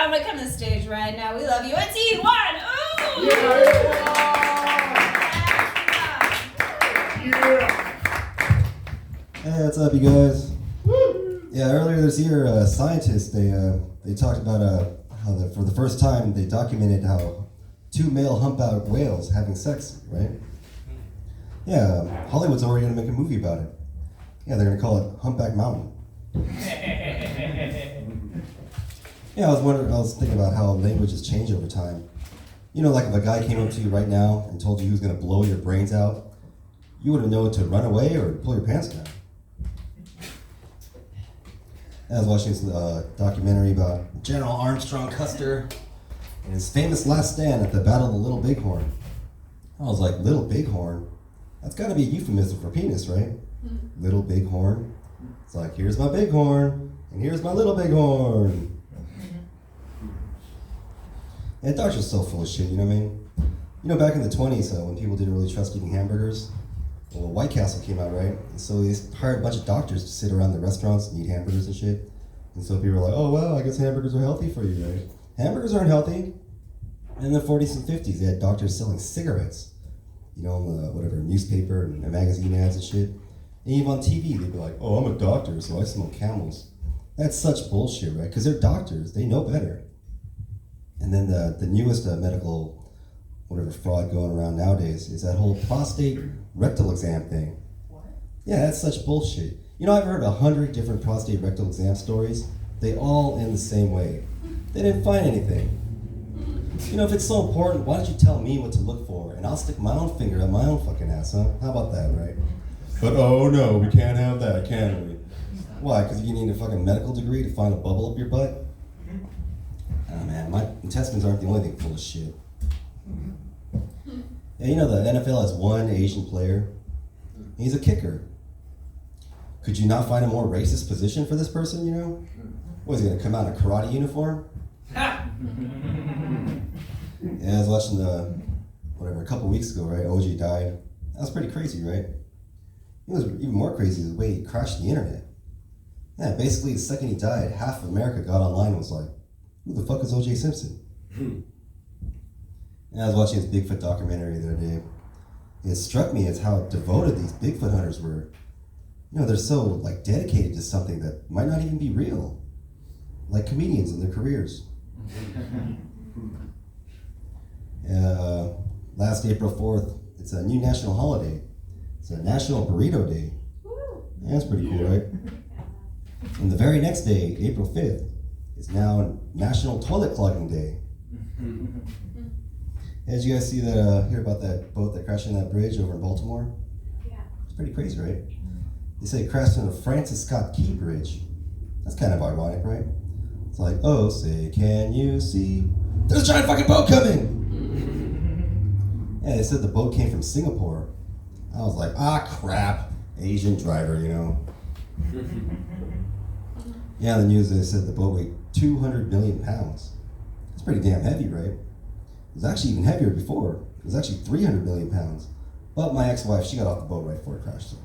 I want to come to the stage right now. We love you. It's E1. Ooh! Hey, what's up, you guys? Yeah, earlier this year, scientists they talked about how for the first time they documented how 2 male humpback whales having sex, right? Yeah, Hollywood's already gonna make a movie about it. Yeah, they're gonna call it Humpback Mountain. Yeah, I was thinking about how language has changed over time. You know, like if a guy came up to you right now and told you he was gonna blow your brains out, you wouldn't know to run away or pull your pants down. I was watching this documentary about General Armstrong Custer and his famous last stand at the Battle of the Little Bighorn. I was like, Little Bighorn? That's gotta be a euphemism for penis, right? Little Bighorn. It's like, here's my bighorn, and here's my little bighorn. And doctors are so full of shit, you know what I mean? You know, back in the 20s, when people didn't really trust eating hamburgers, well, White Castle came out, right? And so they hired a bunch of doctors to sit around the restaurants and eat hamburgers and shit. And so people were like, oh, well, I guess hamburgers are healthy for you, right? Hamburgers aren't healthy. And in the 40s and 50s, they had doctors selling cigarettes, you know, in the, whatever, newspaper and magazine ads and shit. And even on TV, they'd be like, oh, I'm a doctor, so I smoke Camels. That's such bullshit, right? Because they're doctors. They know better. And then the newest medical, whatever fraud going around nowadays is that whole prostate rectal exam thing. What? Yeah, that's such bullshit. You know, I've heard 100 different prostate rectal exam stories. They all end the same way. They didn't find anything. You know, if it's so important, why don't you tell me what to look for, and I'll stick my own finger at my own fucking ass, huh? How about that, right? But oh no, we can't have that, can we? Why? Because you need a fucking medical degree to find a bubble up your butt? Oh man, my intestines aren't the only thing full of shit. Yeah, you know the NFL has one Asian player. He's a kicker. Could you not find a more racist position for this person, you know? What, is he gonna come out in a karate uniform? Yeah, I was watching a couple weeks ago, right? OJ died. That was pretty crazy, right? It was even more crazy the way he crashed the internet. Yeah, basically the second he died, half of America got online and was like, who the fuck is OJ Simpson? And I was watching this Bigfoot documentary the other day. It struck me as how devoted these Bigfoot hunters were. You know, they're so like dedicated to something that might not even be real. Like comedians in their careers. Last April 4th, it's a new national holiday. It's a National Burrito Day. Yeah, that's pretty cool, right? And the very next day, April 5th, is now National Toilet Clogging Day. Did you guys hear about that boat that crashed on that bridge over in Baltimore? Yeah. It's pretty crazy, right? They say it crashed on the Francis Scott Key Bridge. That's kind of ironic, right? It's like, oh, say, can you see? There's a giant fucking boat coming! Yeah, they said the boat came from Singapore. I was like, crap. Asian driver, you know. Yeah, in the news they said the boat weighed 200 million pounds. That's pretty damn heavy, right? It was actually even heavier before. It was actually 300 million pounds. But my ex-wife, she got off the boat right before it crashed. So.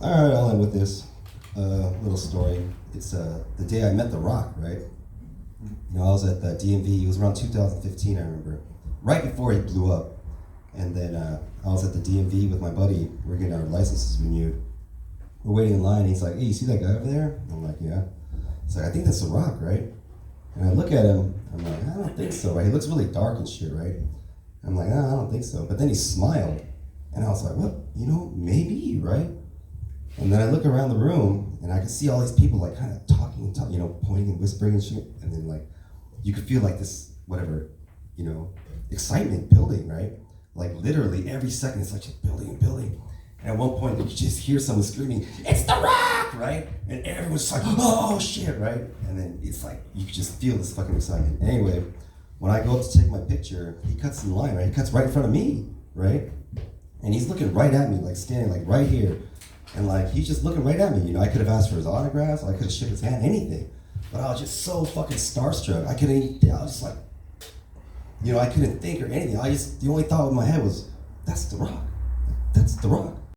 All right, I'll end with this little story. It's the day I met The Rock, right? You know, I was at the DMV. It was around 2015, I remember. Right before he blew up. And then I was at the DMV with my buddy. We're getting our licenses renewed. We're waiting in line. He's like, hey, you see that guy over there? I'm like, yeah. He's like, I think that's The Rock, right? And I look at him. I'm like, I don't think so, right? He looks really dark and shit, right? I'm like, I don't think so. But then he smiled. And I was like, well, you know, maybe, right? And then I look around the room, and I can see all these people, like, kind of talking and you know, pointing and whispering and shit. And then, like, you could feel, like, this, whatever, you know, excitement building, right? Like, literally, every second, it's like just building and building. And at one point, you just hear someone screaming, it's The Rock, right? And everyone's just like, oh, shit, right? And then it's like, you could just feel this fucking excitement. Anyway, when I go up to take my picture, he cuts in line, right? He cuts right in front of me, right? And he's looking right at me, like standing like right here. And like, he's just looking right at me. You know, I could have asked for his autographs, I could have shook his hand, anything. But I was just so fucking starstruck. I was just like, you know, I couldn't think or anything. The only thought in my head was, that's The Rock. That's The Rock.